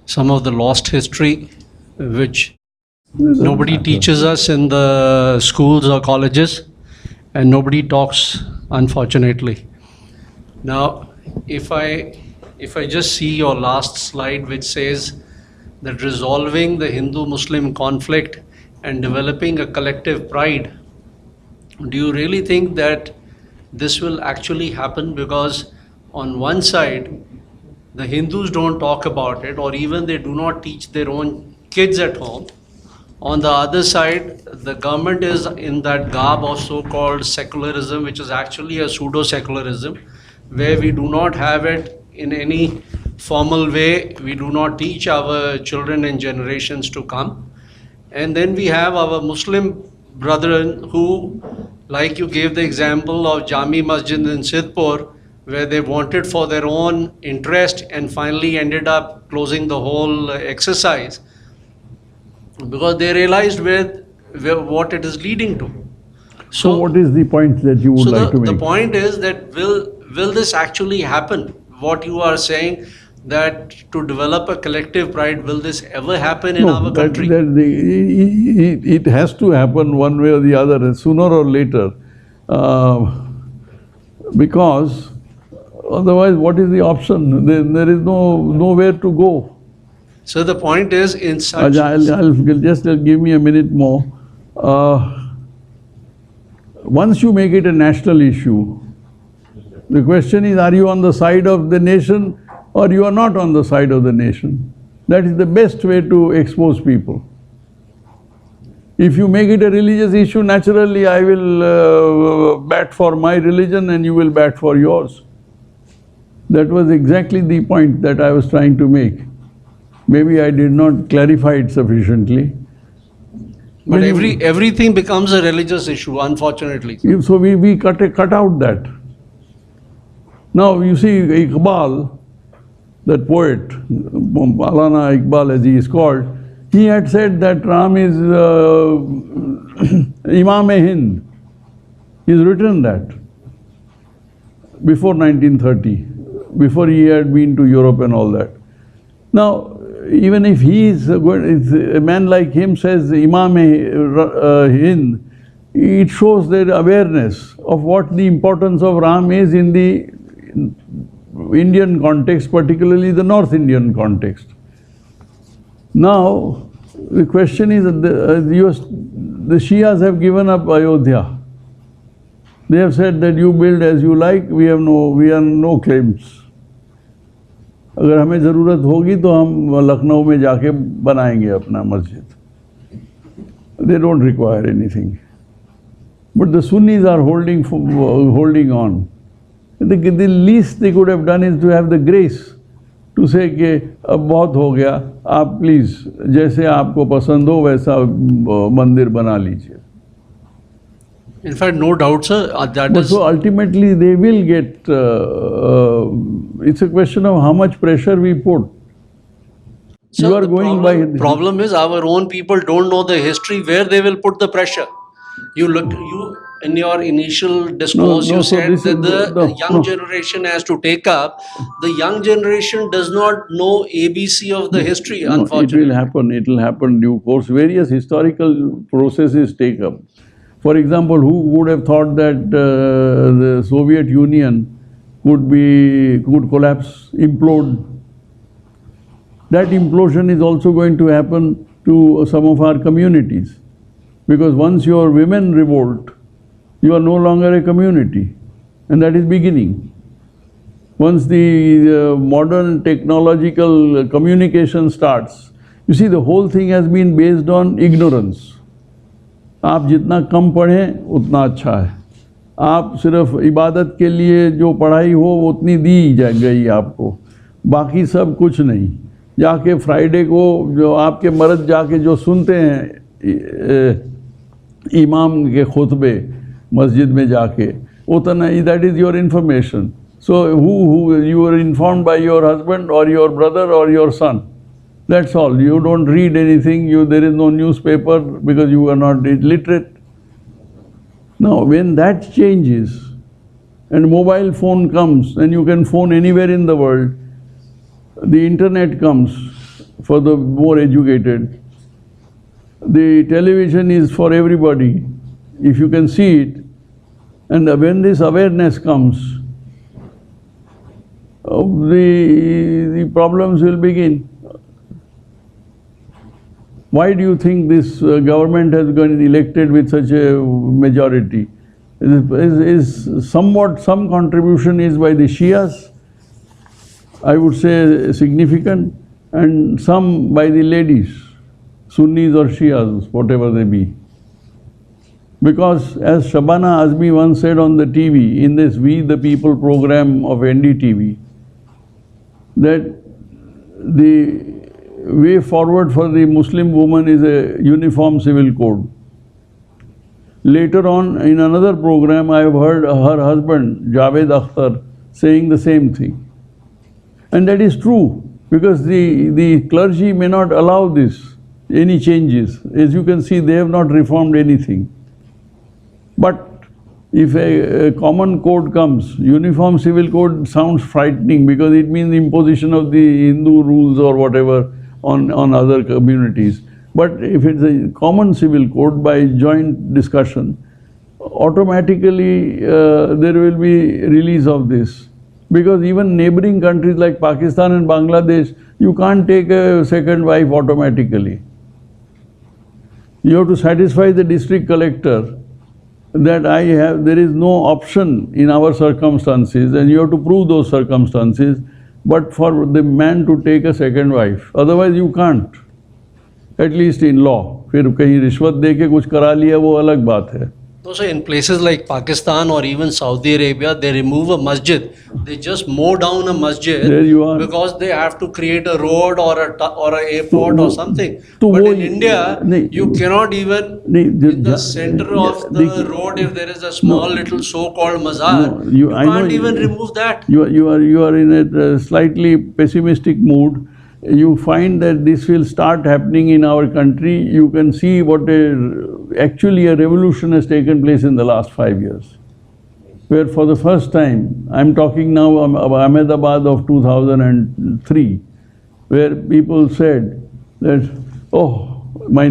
some of the lost history which nobody teaches us in the schools or colleges, and nobody talks, unfortunately. Now, if I just see your last slide, which says that resolving the Hindu-Muslim conflict and developing a collective pride, do you really think that this will actually happen? Because on one side, the Hindus don't talk about it, or even they do not teach their own kids at home. On the other side, the government is in that garb of so-called secularism, which is actually a pseudo-secularism, where we do not have it in any formal way. We do not teach our children and generations to come. And then we have our Muslim brethren who, like you gave the example of Jami Masjid in Sidhpur, where they wanted for their own interest and finally ended up closing the whole exercise because they realized where what it is leading to. So what is the point that you would like to make? The point is that will this actually happen? What you are saying, that to develop a collective pride, will this ever happen in our country? It has to happen one way or the other, sooner or later, because otherwise what is the option? There is nowhere to go. So the point is, in such... Just give me a minute more. Once you make it a national issue, the question is, are you on the side of the nation or you are not on the side of the nation? That is the best way to expose people. If you make it a religious issue, naturally I will bat for my religion and you will bat for yours. That was exactly the point that I was trying to make. Maybe I did not clarify it sufficiently. But everything becomes a religious issue, unfortunately. So we cut out that. Now you see Iqbal, that poet, Maulana Iqbal as he is called, he had said that Ram is Imam-e-Hind. He's written that before 1930, before he had been to Europe and all that. Now, even if he is good, a man like him says Imam-e-Hind, it shows their awareness of what the importance of Ram is in the Indian context, particularly the North Indian context. Now, the question is that the Shias have given up Ayodhya. They have said that you build as you like, we have no claims. अगर हमें ज़रूरत होगी तो हम लखनऊ में जाके बनाएंगे अपना मस्जिद. They don't require anything. But the Sunnis are holding on. The least they could have done is to have the grace to say कि अब बहुत हो गया, आप please जैसे आपको पसंद हो वैसा मंदिर बना लीजिए. In fact, no doubt, sir, that is... So ultimately they will get, it's a question of how much pressure we put. So you are going by... The problem is our own people don't know the history where they will put the pressure. You in your initial discourse, you said that the young generation has to take up. The young generation does not know ABC of the history, unfortunately. It will happen in due course. Various historical processes take up. For example, who would have thought that the Soviet Union could collapse, implode? That implosion is also going to happen to some of our communities. Because once your women revolt, you are no longer a community, and that is beginning. Once the modern technological communication starts, you see the whole thing has been based on ignorance. आप जितना कम पढ़ें उतना अच्छा है. आप सिर्फ इबादत के लिए जो पढ़ाई हो उतनी दी गई आपको, बाकी सब कुछ नहीं. जाके फ्राइडे को जो आपके मर्द जाके जो सुनते हैं इमाम के खुतबे मस्जिद में जाके, उतना ही, that is your information. So who you are informed by your husband or your brother or your son. That's all. You don't read anything, there is no newspaper because you are not literate. Now, when that changes and mobile phone comes and you can phone anywhere in the world, the internet comes for the more educated. The television is for everybody, if you can see it. And when this awareness comes, the problems will begin. Why do you think this government has been elected with such a majority? Is somewhat, some contribution is by the Shias, I would say significant, and some by the ladies, Sunnis or Shias, whatever they be. Because as Shabana Azmi once said on the TV, in this We the People program of NDTV, that the way forward for the Muslim woman is a uniform civil code. Later on, in another program, I have heard her husband, Javed Akhtar, saying the same thing. And that is true, because the clergy may not allow this, any changes. As you can see, they have not reformed anything. But if a common code comes, uniform civil code sounds frightening because it means imposition of the Hindu rules or whatever on other communities. But if it's a common civil code by joint discussion, automatically there will be release of this. Because even neighboring countries like Pakistan and Bangladesh, you can't take a second wife automatically. You have to satisfy the district collector that there is no option in our circumstances, and you have to prove those circumstances, but for the man to take a second wife. Otherwise you can't, at least in law. फिर कहीं रिश्वत दे के कुछ करा लिया वो अलग बात है. So in places like Pakistan or even Saudi Arabia, they remove a masjid. They just mow down a masjid. There you are. Because they have to create a road or a airport or something. तो But वो in India, you cannot even in the center of the road, if there is a small little so-called mazar, you can't even remove that. You are in a slightly pessimistic mood. You find that this will start happening in our country. You can see what actually a revolution has taken place in the last 5 years, where for the first time, I'm talking now of Ahmedabad of 2003, where people said that, oh, my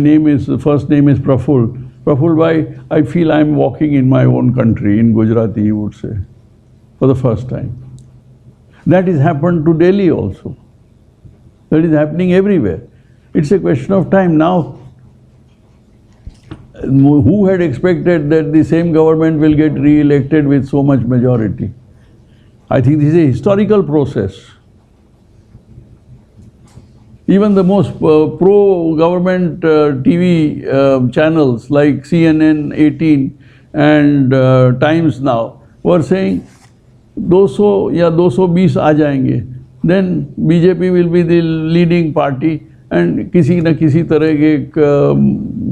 first name is Praful. Praful bhai, I feel I'm walking in my own country, in Gujarati he would say, for the first time. That has happened to Delhi also. That is happening everywhere. It's a question of time. Now, who had expected that the same government will get re-elected with so much majority? I think this is a historical process. Even the most pro-government TV channels like CNN, 18 and Times Now were saying 200 या 220 आ जाएंगे. Then BJP will be the leading party and किसी न किसी तरह के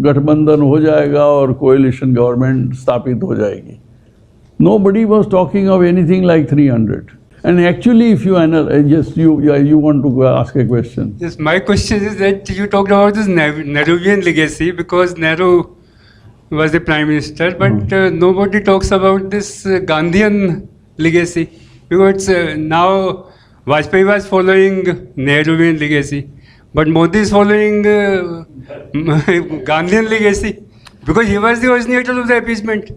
गठबंधन हो जाएगा और coalition government स्थापित हो जाएगी. Nobody was talking of anything like 300. And actually, if you analyze, just you want to ask a question. Yes, my question is that you talked about this Nehruvian legacy because Nehru was the Prime Minister, but nobody talks about this Gandhian legacy because now Vajpayee was following Nehruvian legacy, but Modi is following Gandhian legacy because he was the originator of the appeasement.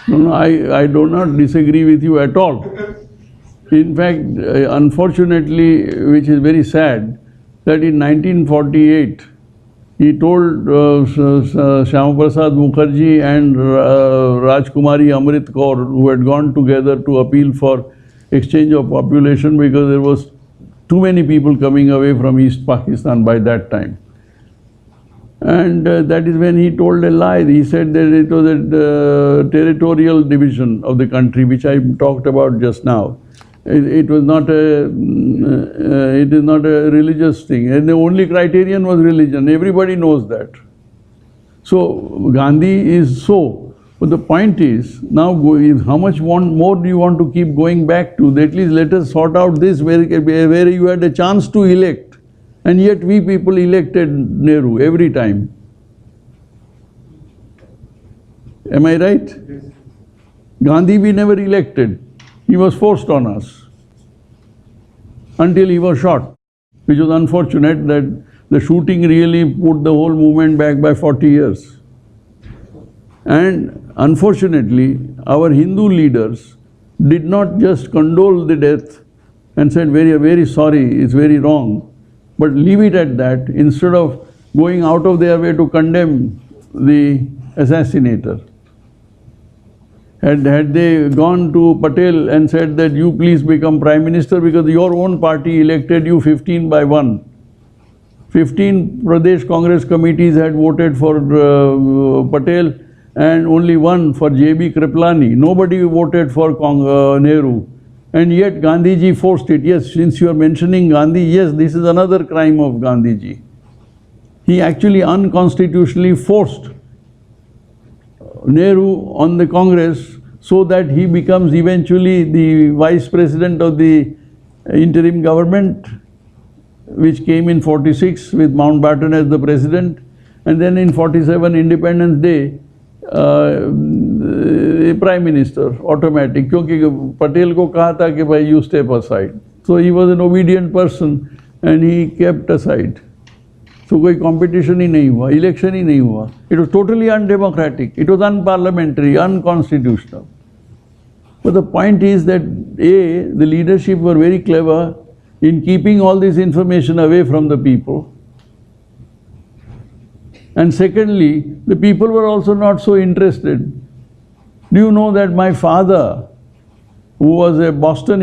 No, I do not disagree with you at all. In fact, unfortunately, which is very sad, that in 1948, he told Shyama Prasad Mukherjee and Rajkumari Amrit Kaur, who had gone together to appeal for exchange of population because there was too many people coming away from East Pakistan by that time. And that is when he told a lie. He said that it was a territorial division of the country, which I talked about just now. It was not it is not a religious thing, and the only criterion was religion. Everybody knows that. So Gandhi is so. But the point is, now how much more do you want to keep going back to? At least let us sort out this where you had a chance to elect, and yet we people elected Nehru every time. Am I right? Yes. Gandhi we never elected. He was forced on us until he was shot. which was unfortunate that the shooting really put the whole movement back by 40 years. And unfortunately, our Hindu leaders did not just condole the death and said, very sorry, it's very wrong, but leave it at that instead of going out of their way to condemn the assassinator. Had they gone to Patel and said that you please become Prime Minister because your own party elected you 15/1. 15 Pradesh Congress committees had voted for Patel and only one for J.B. Kriplani. Nobody voted for Nehru. And yet Gandhiji forced it. Yes, since you are mentioning Gandhi, yes, this is another crime of Gandhiji. He actually unconstitutionally forced Nehru on the Congress so that he becomes eventually the vice president of the interim government, which came in 46 with Mountbatten as the president, and then in 47 Independence Day, Prime Minister, automatic, क्योंकि पटेल को कहा था कि भाई you step aside. So he was an obedient person and he kept aside. So कोई competition ही नहीं हुआ, election ही नहीं हुआ. It was totally undemocratic, it was unparliamentary, unconstitutional. But the point is that the leadership were very clever in keeping all this information away from the people. And secondly, the people were also not so interested. Do you know that my father, who was a Boston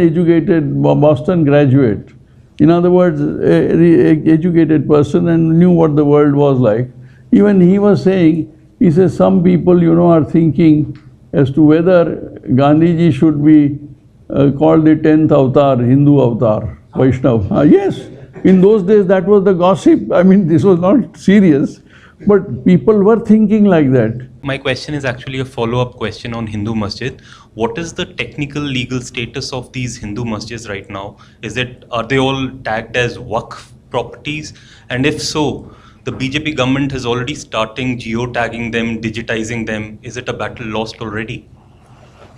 graduate, in other words, an educated person and knew what the world was like, even he was saying, he says, some people, are thinking as to whether Gandhiji should be called the 10th avatar, Hindu avatar, Vaishnava. Yes, in those days that was the gossip. I mean, this was not serious. But people were thinking like that. My question is actually a follow-up question on Hindu masjid. What is the technical legal status of these Hindu masjids right now? Are they all tagged as Waqf properties? And if so, the BJP government is already starting geotagging them, digitizing them. Is it a battle lost already?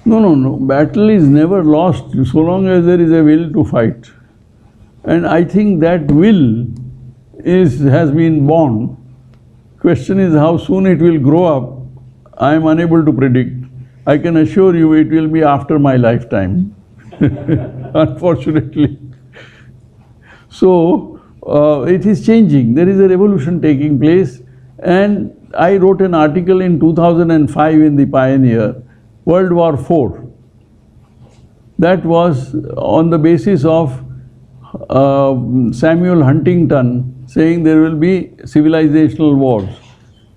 No. Battle is never lost so long as there is a will to fight. And I think that will has been born. Question is how soon it will grow up. I am unable to predict. I can assure you it will be after my lifetime, unfortunately. So it is changing. There is a revolution taking place, and I wrote an article in 2005 in the Pioneer, World War IV. That was on the basis of Samuel Huntington saying there will be civilizational wars.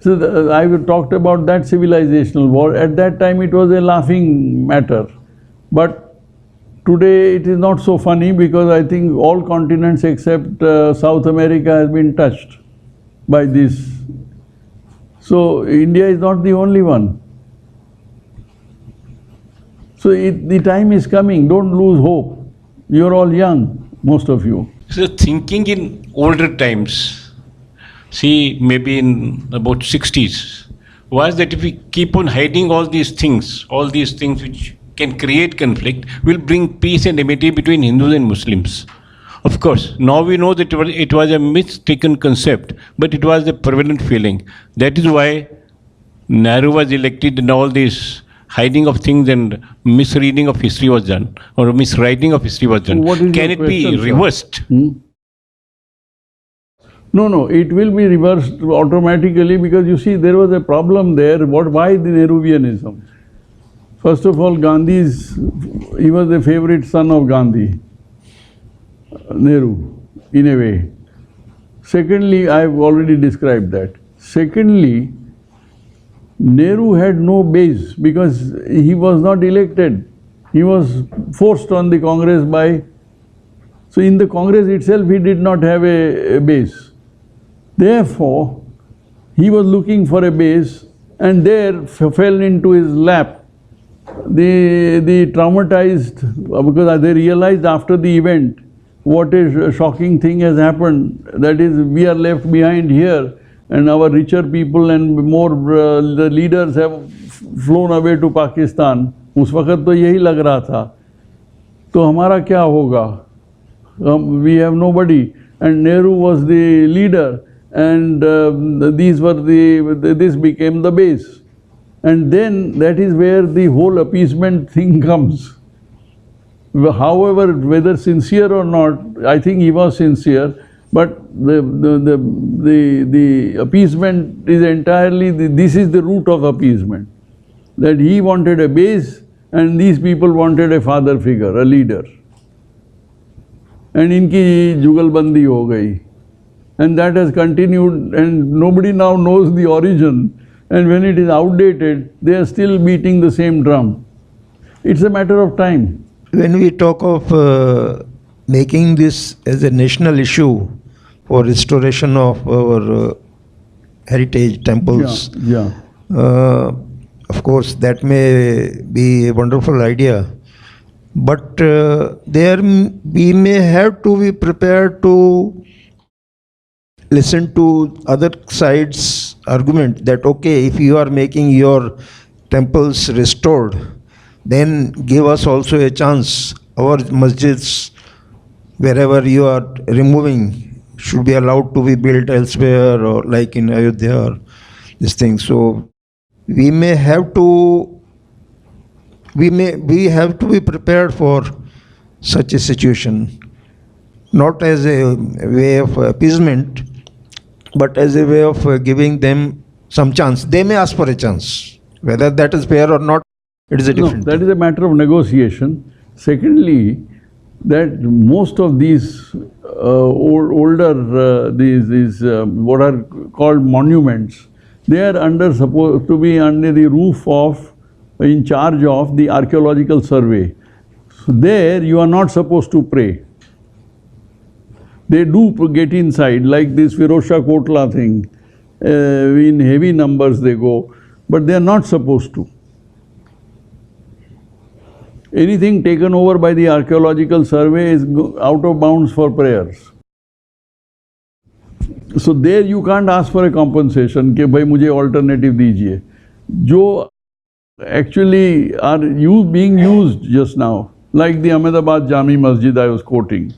So I talked about that civilizational war. At that time it was a laughing matter. But today it is not so funny because I think all continents except South America has been touched by this. So India is not the only one. So the time is coming. Don't lose hope. You're all young, most of you. So thinking in older times, see maybe in about 60s, was that if we keep on hiding all these things which can create conflict, will bring peace and amity between Hindus and Muslims. Of course, now we know that it was a mistaken concept, but it was a prevalent feeling. That is why Nehru was elected and all this hiding of things and misreading of history was done, or miswriting of history was done. Can it be reversed? No, it will be reversed automatically because you see there was a problem there. Why the Nehruvianism? First of all, he was the favorite son of Gandhi, Nehru, in a way. Secondly, I have already described that. Secondly, Nehru had no base because he was not elected. He was forced on the Congress by... So in the Congress itself he did not have a base. Therefore, he was looking for a base and there fell into his lap the traumatized, because they realized after the event what a shocking thing has happened. That is, we are left behind here and our richer people and more the leaders have flown away to Pakistan. उस वक़्त तो यही लग रहा था. तो हमारा क्या होगा? We have nobody. and Nehru was the leader, and this became the base. And then that is where the whole appeasement thing comes. However, whether sincere or not, I think he was sincere, but the appeasement is entirely, this is the root of appeasement. That he wanted a base and these people wanted a father figure, a leader. And इनकी जुगलबंदी हो गई. And that has continued, and nobody now knows the origin. And when it is outdated, they are still beating the same drum. It's a matter of time. When we talk of making this as a national issue for restoration of our heritage temples, Yeah. of course that may be a wonderful idea, but we may have to be prepared to listen to other side's argument that okay, if you are making your temples restored, then give us also a chance. Our masjids, wherever you are removing, should be allowed to be built elsewhere, or like in Ayodhya or this thing. So we have to be prepared for such a situation, not as a way of appeasement, but as a way of giving them some chance. They may ask for a chance. Whether that is fair or not, it is a different No, that thing. is a matter of negotiation. Secondly, that most of these older what are called monuments, they are supposed to be under the roof of, in charge of the archaeological survey. So there you are not supposed to pray. They do get inside, like this Firozshah Kotla thing. In heavy numbers they go, but they are not supposed to. Anything taken over by the archaeological survey is out of bounds for prayers. So there you can't ask for a compensation कि भाई मुझे alternative दीजिए. जो actually are being used just now, like the Ahmedabad Jami Masjid I was quoting.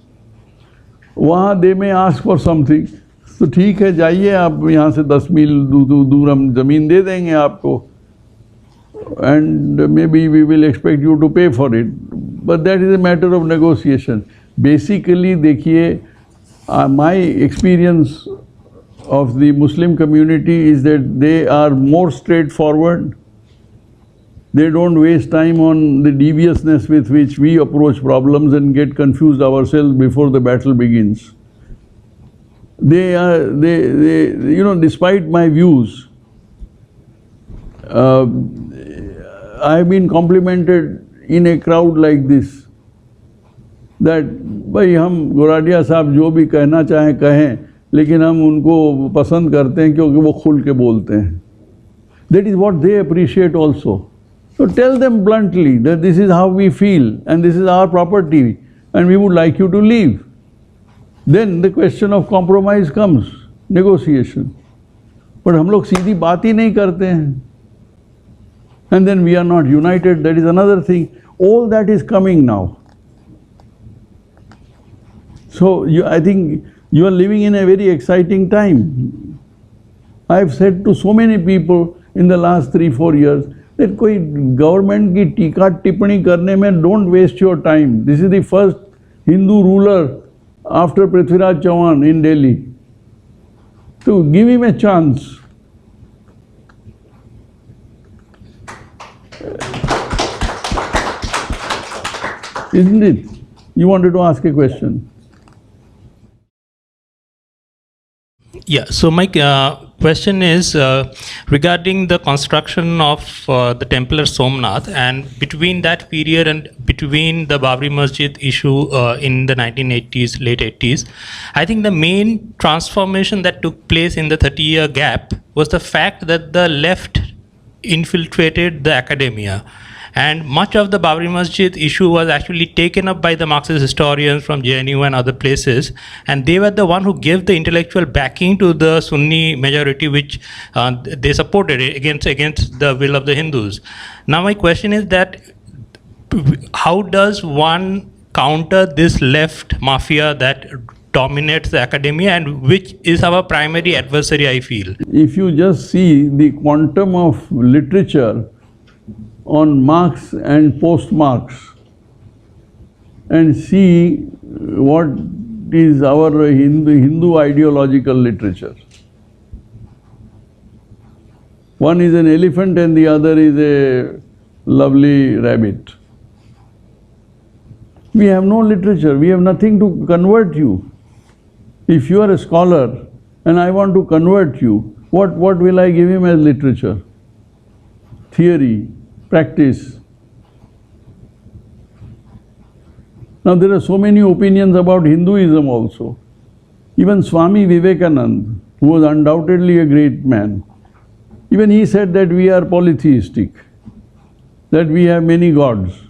वहाँ they may ask for something. तो ठीक है, जाइए आप यहाँ से 10 मील दूर हम ज़मीन दे देंगे आपको, and maybe we will expect you to pay for it. But that is a matter of negotiation. Basically, देखिए, my experience of the Muslim community is that they are more straightforward. They don't waste time on the deviousness with which we approach problems and get confused ourselves before the battle begins. They despite my views, I have been complimented in a crowd like this that भाई हम गोराडिया साहब जो भी कहना चाहें कहें, लेकिन हम उनको पसंद करते हैं क्योंकि वो खुल के बोलते हैं. That is what they appreciate also. So tell them bluntly that this is how we feel and this is our property and we would like you to leave. Then the question of compromise comes, negotiation. But हम लोग सीधी बात ही नहीं करते हैं. And then we are not united, that is another thing. All that is coming now. So I think you are living in a very exciting time. I have said to so many people in the last 3-4 years that कोई government की टीका टिप्पणी करने में don't waste your time. This is the first Hindu ruler after Prithviraj Chauhan in Delhi. So give him a chance. Isn't it? You wanted to ask a question. Yeah, so my question is regarding the construction of the temple at Somnath, and between that period and between the Babri Masjid issue in the 1980s, late 80s, I think the main transformation that took place in the 30-year gap was the fact that the left infiltrated the academia. And much of the Babri Masjid issue was actually taken up by the Marxist historians from JNU and other places, and they were the one who gave the intellectual backing to the Sunni majority, which they supported against the will of the Hindus. Now my question is that how does one counter this left mafia that dominates the academia and which is our primary adversary, I feel. If you just see the quantum of literature on Marx and post-Marx and see what is our Hindu ideological literature. One is an elephant and the other is a lovely rabbit. We have no literature, we have nothing to convert you. If you are a scholar and I want to convert you, what will I give him as literature? Theory, practice. Now there are so many opinions about Hinduism also. Even Swami Vivekananda, who was undoubtedly a great man, even he said that we are polytheistic, that we have many gods.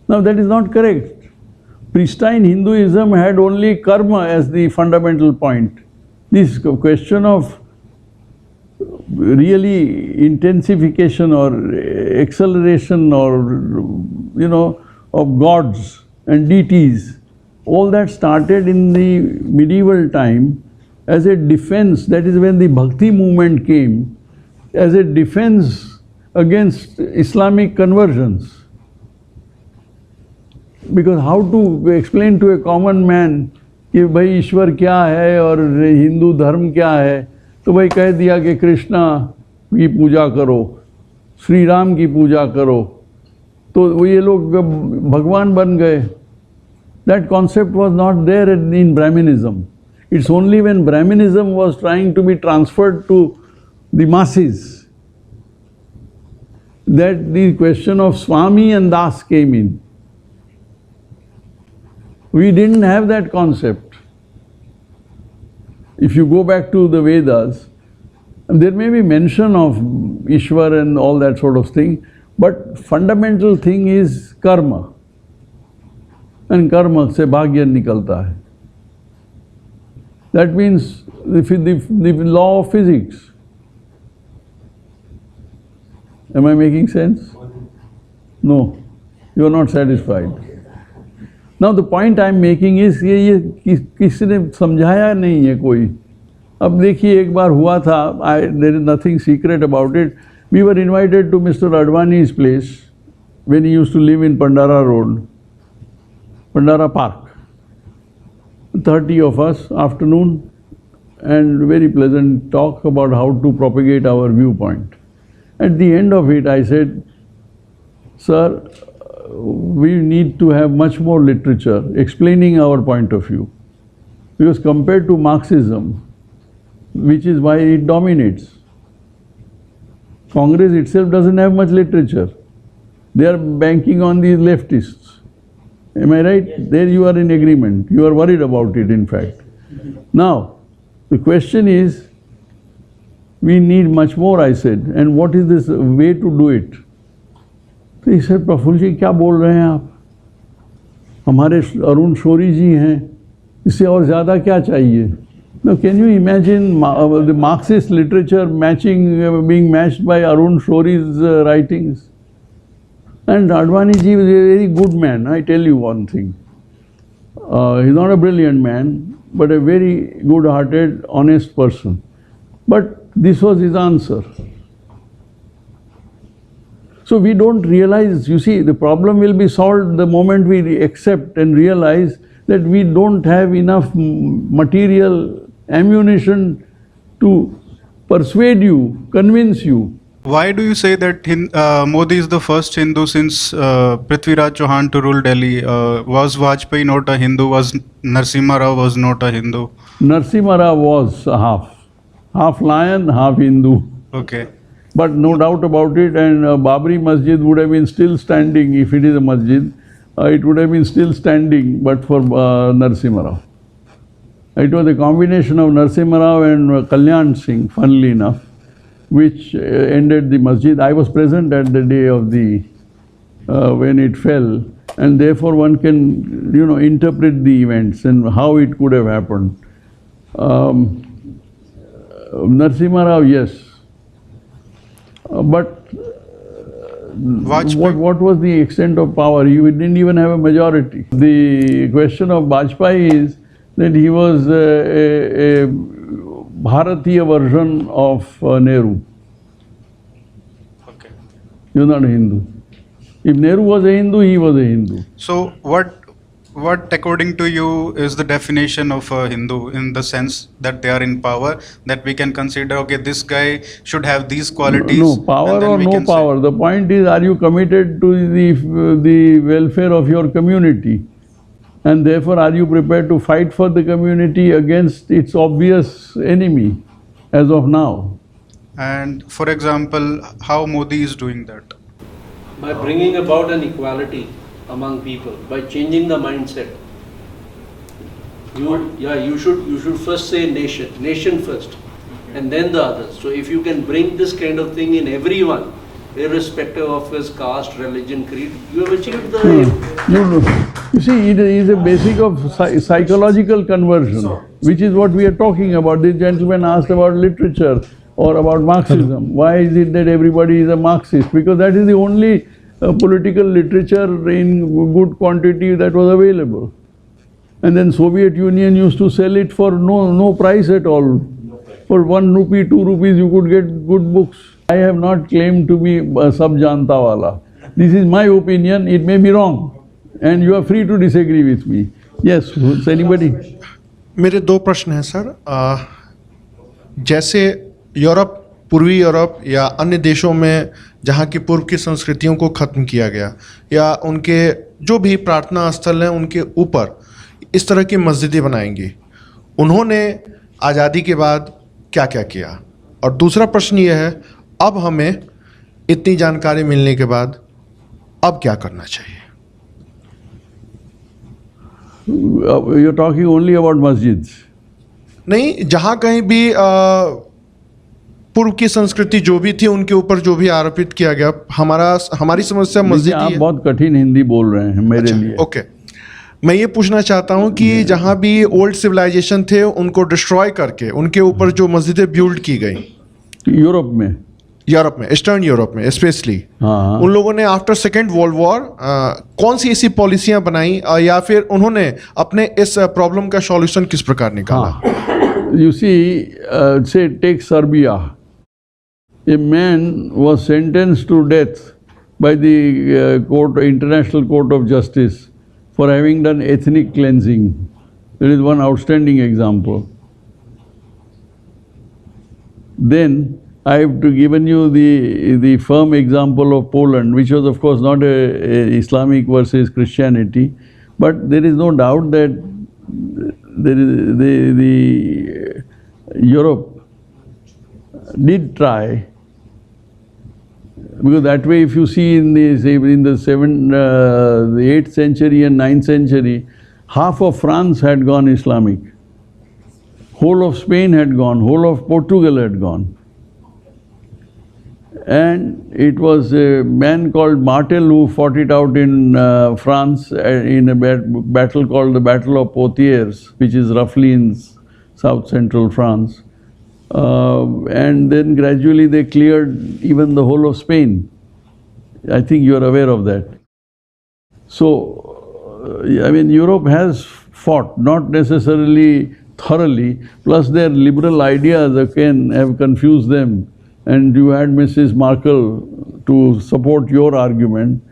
Now that is not correct. Pristine Hinduism had only karma as the fundamental point. This question of really intensification or acceleration or of gods and deities, all that started in the medieval time as a defense. That is when the Bhakti movement came, as a defense against Islamic conversions. Because how to explain to a common man कि भाई ईश्वर क्या है और हिंदू धर्म क्या है, तो भाई कह दिया कि कृष्णा की पूजा करो, श्री राम की पूजा करो, तो वो ये लोग भगवान बन गए. That concept was not there in Brahminism. It's only when Brahminism was trying to be transferred to the masses that the question of Swami and Das came in. We didn't have that concept. If you go back to the Vedas, there may be mention of Ishwar and all that sort of thing, but fundamental thing is karma. And karma se bhagya nikalta hai. That means the law of physics. Am I making sense? No, you are not satisfied. Now the point I am making is ये किसी ने समझाया नहीं है कोई. अब देखिए एक बार हुआ था, there is nothing secret about it. We were invited to Mr. Advani's place when he used to live in Pandara Road, Pandara Park. 30 of us, afternoon, and very pleasant talk about how to propagate our viewpoint. At the end of it I said, sir, we need to have much more literature explaining our point of view. Because compared to Marxism, which is why it dominates, Congress itself doesn't have much literature. They are banking on these leftists. Am I right? There you are in agreement. You are worried about it, in fact. Now, the question is, we need much more, I said, and what is this way to do it? तो he said, Praful जी क्या बोल रहे हैं आप? हमारे अरुण शौरी जी हैं, इससे और ज़्यादा क्या चाहिए? Now can you imagine the Marxist literature being matched by Arun Shori's writings? And Advani ji was a very good man, I tell you one thing. He's not a brilliant man, but a very good-hearted, honest person. But this was his answer. So we don't realize, you see, the problem will be solved the moment we accept and realize that we don't have enough material ammunition to persuade you, convince you. Why do you say that Modi is the first Hindu since Prithviraj Chauhan to rule Delhi? Was Vajpayee not a Hindu? Was Narasimha Rao was not a Hindu? Narasimha Rao was half lion, half Hindu. Okay. But no doubt about it, and Babri Masjid would have been still standing if it is a masjid. It would have been still standing, but for Narasimha Rao. It was a combination of Narasimha Rao and Kalyan Singh, funnily enough, which ended the masjid. I was present at the day of the when it fell, and therefore one can interpret the events and how it could have happened. Narasimha Rao, yes. But what was the extent of power? You didn't even have a majority. The question of Vajpayee is that he was a Bharatiya version of Nehru. Okay. He was not a Hindu. If Nehru was a Hindu, he was a Hindu. So what according to you is the definition of a Hindu, in the sense that they are in power, that we can consider, okay, this guy should have these qualities? No, power and then or we no can say- power. The point is, are you committed to the welfare of your community? And therefore, are you prepared to fight for the community against its obvious enemy as of now? And for example, how Modi is doing that? By bringing about an equality among people, by changing the mindset. You should first say nation first, and then the others. So if you can bring this kind of thing in everyone, irrespective of his caste, religion, creed, you have achieved the. No. You see, it is a basic of psychological conversion, which is what we are talking about. This gentleman asked about literature or about Marxism. Why is it that everybody is a Marxist? Because that is the only political literature in good quantity that was available. And then Soviet Union used to sell it for no price at all. For 1 rupee, 2 rupees, you could get good books. I have not claimed to be sab janta wala. This is my opinion. It may be wrong, and you are free to disagree with me. Yes, anybody? मेरे दो प्रश्न हैं sir. जैसे Europe, पूर्वी Europe या अन्य देशों में जहाँ की पूर्व की संस्कृतियों को ख़त्म किया गया, या उनके जो भी प्रार्थना स्थल हैं उनके ऊपर इस तरह की मस्जिदें बनाएंगी, उन्होंने आज़ादी के बाद क्या क्या किया? और दूसरा प्रश्न ये है, अब हमें इतनी जानकारी मिलने के बाद अब क्या करना चाहिए? You're talking only about masjids. नहीं, जहाँ कहीं भी पूर्व की संस्कृति जो भी थी उनके ऊपर जो भी आरोपित किया गया, हमारी समस्या मस्जिद आप ही है। बहुत कठिन हिंदी बोल रहे हैं मेरे लिए। ओके, मैं ये पूछना चाहता हूँ कि जहाँ भी ओल्ड सिविलाइजेशन थे उनको डिस्ट्रॉय करके उनके ऊपर जो मस्जिदें बिल्ड की गई यूरोप में, ईस्टर्न यूरोप में स्पेशली, हाँ, उन लोगों ने आफ्टर सेकेंड वर्ल्ड वॉर कौन सी ऐसी पॉलिसियाँ बनाई, या फिर उन्होंने अपने इस प्रॉब्लम का सॉल्यूशन किस प्रकार निकाला? You see, say take Serbia. A man was sentenced to death by the International Court of Justice for having done ethnic cleansing. There is one outstanding example. Then I have given you the firm example of Poland, which was of course not a Islamic versus Christianity, but there is no doubt that there is the Europe did try, because that way if you see in the 8th century and 9th century, half of France had gone Islamic, whole of Spain had gone, whole of Portugal had gone. And it was a man called Martel who fought it out in France in a battle called the Battle of Poitiers, which is roughly in south-central France. And then gradually they cleared even the whole of Spain. I think you are aware of that. So, I mean, Europe has fought, not necessarily thoroughly, plus their liberal ideas again have confused them. And you had Mrs. Merkel to support your argument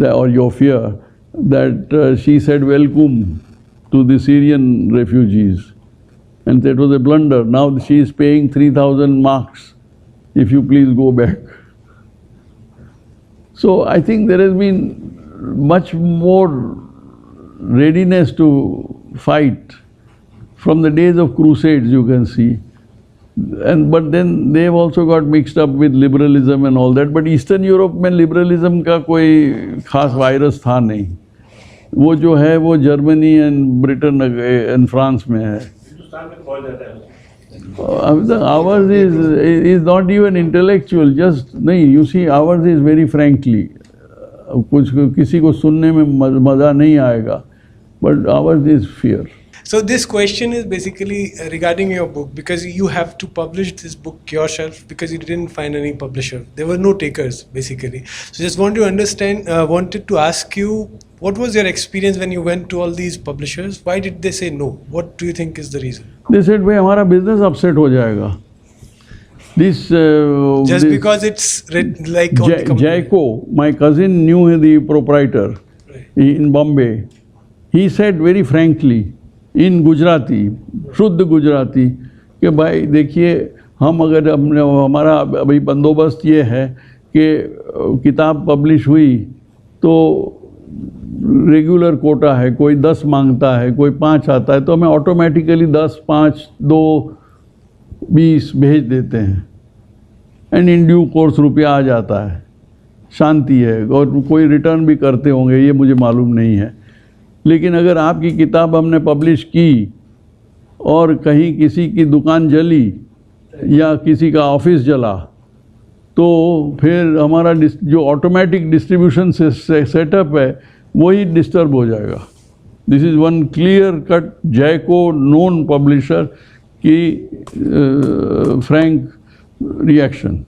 or your fear that she said welcome to the Syrian refugees. And that was a blunder. Now she is paying 3,000 marks, if you please go back. So I think there has been much more readiness to fight from the days of crusades, you can see. But then they have also got mixed up with liberalism and all that. But Eastern Europe में liberalism का कोई खास virus था नहीं. वो जो है वो Germany and Britain and France में है. Ours is not even intellectual, just नहीं. You see, ours is very frankly, कुछ किसी को सुनने में मज़ा नहीं आएगा. But ours is fear. So this question is basically regarding your book, because you have to publish this book yourself because you didn't find any publisher. There were no takers basically. So just want to understand, wanted to ask you, what was your experience when you went to all these publishers? Why did they say no? What do you think is the reason? They said, भाई हमारा business upset हो जाएगा. This Just this because it's like on the company. Jayco, my cousin knew the proprietor Right. in Bombay. He said very frankly in Gujarati, शुद्ध गुजराती, कि भाई देखिए हम अगर हमारा अभी बंदोबस्त ये है कि किताब पब्लिश हुई तो रेगुलर कोटा है, कोई 10 मांगता है, कोई 5 आता है, तो हमें ऑटोमेटिकली 10, 5, 2, 20 भेज देते हैं एंड इन ड्यू कोर्स रुपया आ जाता है, शांति है, और कोई रिटर्न भी करते होंगे ये मुझे मालूम नहीं है. लेकिन अगर आपकी किताब हमने पब्लिश की और कहीं किसी की दुकान जली या किसी का ऑफिस जला तो फिर हमारा जो ऑटोमेटिक डिस्ट्रीब्यूशन सेटअप है वही डिस्टर्ब हो जाएगा. This is one clear cut Jaico known publisher की फ्रैंक रिएक्शन.